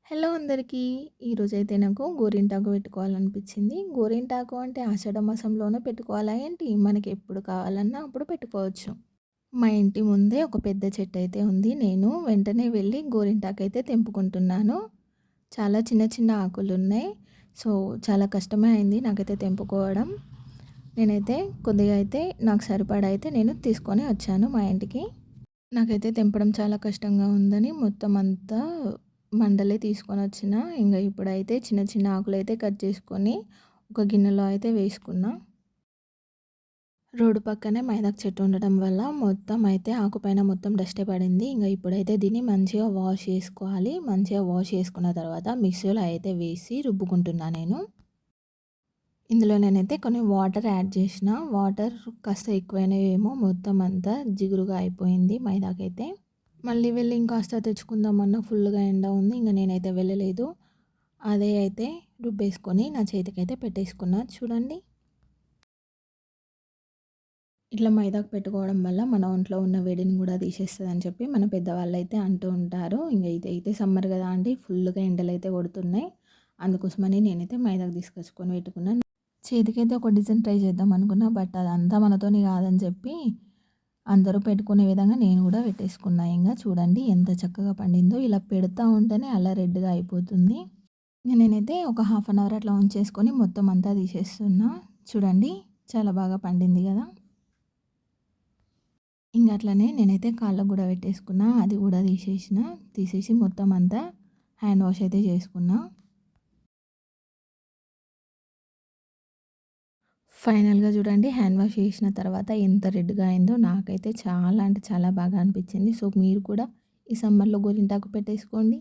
Hello అందరికీ. ఈరోజైతే నాకు గోరింటాకు పెట్టుకోవాలనిపించింది. గోరింటాకు అంటే ఆషాఢ మాసంలోనే పెట్టుకోవాలా ఏంటి? మనకి ఎప్పుడు కావాలన్నా అప్పుడు పెట్టుకోవచ్చు. మా ఇంటి ముందే ఒక పెద్ద చెట్టు అయితే ఉంది. నేను వెంటనే వెళ్ళి గోరింటాకైతే తెంపుకుంటున్నాను. చాలా చిన్న చిన్న ఆకులున్నాయి. సో, చాలా కష్టమే అయింది నాకైతే తెంపుకోవడం. నేనైతే కొద్దిగా అయితే నాకు సరిపడా అయితే నేను తీసుకొని వచ్చాను మా ఇంటికి. నాకైతే తెంపడం చాలా కష్టంగా ఉందని మొత్తం అంతా మండలే తీసుకొనొచ్చిన. ఇంగ ఇప్పుడైతే చిన్న చిన్న ఆకులైతే కట్ చేసుకొని ఒక గిన్నెలో అయితే వేసుకున్నా. రోడ్డు పక్కనే మైదాకు చెట్టు ఉండడం వల్ల మొత్తం అయితే ఆకుపైన మొత్తం డస్టే పడింది. ఇంగ ఇప్పుడైతే దీన్ని మంచిగా వాష్ చేసుకోవాలి. మంచిగా వాష్ చేసుకున్న తర్వాత మిక్సీలో అయితే వేసి రుబ్బుకుంటున్నా నేను. ఇందులో నేనైతే కొన్ని వాటర్ యాడ్ చేసిన. వాటర్ కాస్త ఎక్కువైనయేమో మొత్తం అంతా జిగురుగా అయిపోయింది మైదాకైతే. మళ్ళీ వెళ్ళి ఇంకాస్త తెచ్చుకుందామన్నా ఫుల్‌గా ఎండ ఉంది. ఇంక నేనైతే వెళ్ళలేదు. అదే అయితే రుబ్బేసుకొని నా చేతికైతే పెట్టేసుకున్నా. చూడండి. ఇట్లా మైదాకు పెట్టుకోవడం వల్ల మన ఒంట్లో ఉన్న వేడిని గూడా తీసేస్తదని చెప్పి మన పెద్దవాళ్ళైతే అంటూ ఉంటారు. ఇంగ ఇదైతే సమ్మర్ గదా అండి! ఫుల్‌గా ఎండలైతే కొడుతున్నాయి. అందుకోసమని నేనైతే మైదాకు తీసుకొచ్చుకొని పెట్టుకున్నా. చేతికైతే ఒక డిజైన్ ట్రై చేద్దాం అనుకున్నా. బట్ అదంతా మనతోని కాదని చెప్పి అందరూ పెట్టుకునే విధంగా నేను కూడా పెట్టేసుకున్నా. ఇంగ చూడండి ఎంత చక్కగా పండిందో. ఇలా పెడతా ఉంటేనే అలా రెడ్‌గా అయిపోతుంది. ఇంక నేనైతే ఒక హాఫ్ అన్ అవర్ అట్లా ఉంచేసుకొని మొత్తం అంతా తీసేస్తున్నా. చూడండి చాలా బాగా పండింది కదా! ఇంక అట్లనే నేనైతే కాళ్ళకు కూడా పెట్టేసుకున్నా. అది కూడా తీసేసిన. తీసేసి మొత్తం అంతా హ్యాండ్ వాష్ అయితే చేసుకున్నా. ఫైనల్‌గా చూడండి హ్యాండ్ వాష్ చేసిన తర్వాత ఎంత రెడ్‌గా అయిందో నాకైతే చాలా అంటే చాలా బాగా అనిపించింది. సో, మీరు కూడా ఈ సమ్మర్‌లో గోరింటాకు పెట్టేసుకోండి.